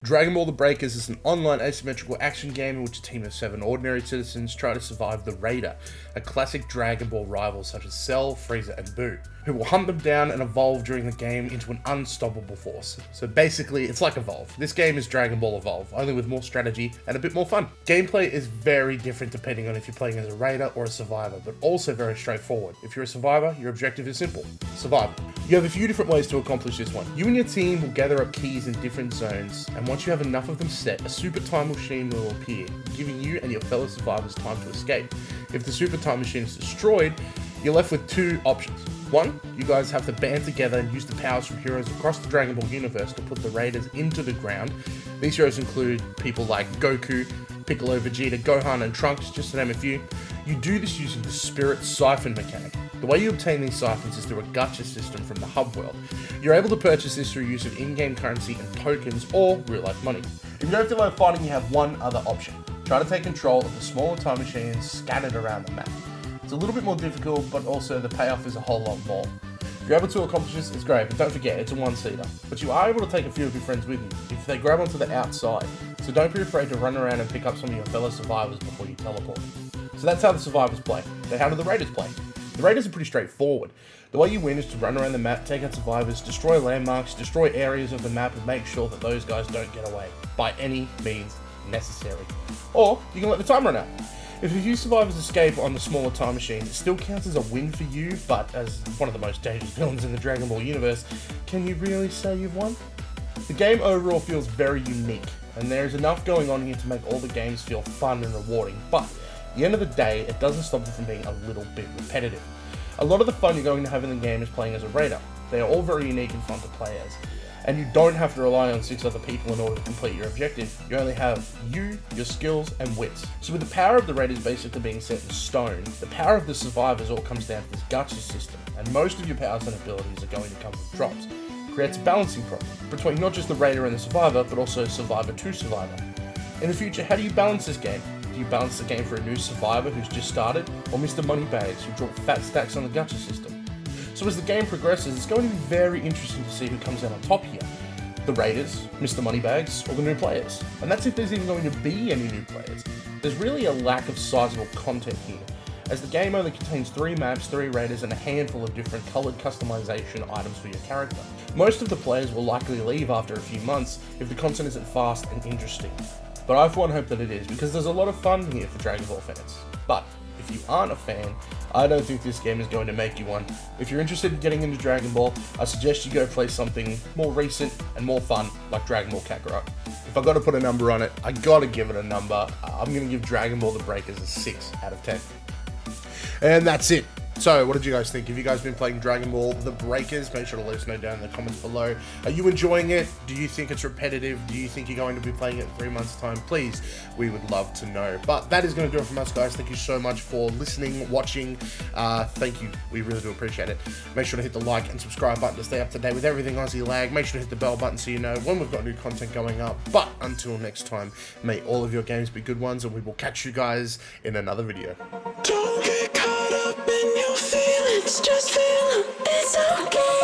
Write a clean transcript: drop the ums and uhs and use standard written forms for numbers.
Dragon Ball: The Breakers is an online asymmetrical action game in which a team of 7 ordinary citizens try to survive the Raider, a classic Dragon Ball rival such as Cell, Frieza, and Buu, who will hunt them down and evolve during the game into an unstoppable force. So basically, it's like Evolve. This game is Dragon Ball Evolve, only with more strategy and a bit more fun. Gameplay is very different depending on if you're playing as a Raider or a Survivor, but also very straightforward. If you're a Survivor, your objective is simple: survival. You have a few different ways to accomplish this one. You and your team will gather up keys in different zones, and once you have enough of them set, a super time machine will appear, giving you and your fellow survivors time to escape. If the super time machine is destroyed, you're left with 2 options. 1, you guys have to band together and use the powers from heroes across the Dragon Ball universe to put the Raiders into the ground. These heroes include people like Goku, Piccolo, Vegeta, Gohan, and Trunks, just to name a few. You do this using the Spirit Siphon mechanic. The way you obtain these siphons is through a gacha system from the hub world. You're able to purchase this through use of in-game currency and tokens or real-life money. If you don't feel like fighting, you have one other option. Try to take control of the smaller time machines scattered around the map. It's a little bit more difficult, but also the payoff is a whole lot more. If you're able to accomplish this, it's great, but don't forget, it's a one-seater. But you are able to take a few of your friends with you if they grab onto the outside, so don't be afraid to run around and pick up some of your fellow survivors before you teleport. So that's how the survivors play. But how do the Raiders play? The Raiders are pretty straightforward. The way you win is to run around the map, take out survivors, destroy landmarks, destroy areas of the map, and make sure that those guys don't get away by any means necessary. Or you can let the time run out. If a few survivors escape on the smaller time machine, it still counts as a win for you, but as one of the most dangerous villains in the Dragon Ball universe, can you really say you've won? The game overall feels very unique, and there is enough going on here to make all the games feel fun and rewarding, but at the end of the day, it doesn't stop it from being a little bit repetitive. A lot of the fun you're going to have in the game is playing as a Raider. They are all very unique and fun to play as, and you don't have to rely on 6 other people in order to complete your objective. You only have you, your skills, and wits. So with the power of the Raiders basically being set in stone, the power of the survivors all comes down to this gacha system, and most of your powers and abilities are going to come with drops. It creates a balancing problem between not just the Raider and the Survivor, but also Survivor to Survivor. In the future, how do you balance this game? Do you balance the game for a new Survivor who's just started, or Mr. Moneybags who drop fat stacks on the gacha system? So as the game progresses, it's going to be very interesting to see who comes out on top here. The Raiders, Mr. Moneybags, or the new players. And that's if there's even going to be any new players. There's really a lack of sizable content here, as the game only contains 3 maps, 3 Raiders, and a handful of different coloured customization items for your character. Most of the players will likely leave after a few months if the content isn't fast and interesting. But I for one hope that it is, because there's a lot of fun here for Dragon Ball fans. But if you aren't a fan, I don't think this game is going to make you one. If you're interested in getting into Dragon Ball, I suggest you go play something more recent and more fun, like Dragon Ball Kakarot. If I gotta put a number on it, I gotta give it a number. I'm gonna give Dragon Ball: The Breakers a 6 out of 10. And that's it. So, what did you guys think? Have you guys been playing Dragon Ball: The Breakers? Make sure to let us know down in the comments below. Are you enjoying it? Do you think it's repetitive? Do you think you're going to be playing it in 3 months' time? Please, we would love to know. But that is going to do it from us, guys. Thank you so much for listening, watching. Thank you. We really do appreciate it. Make sure to hit the like and subscribe button to stay up to date with everything Aussie Lag. Make sure to hit the bell button so you know when we've got new content going up. But until next time, may all of your games be good ones, and we will catch you guys in another video. Don't get caught up in your feelings, just feel 'em, it's okay.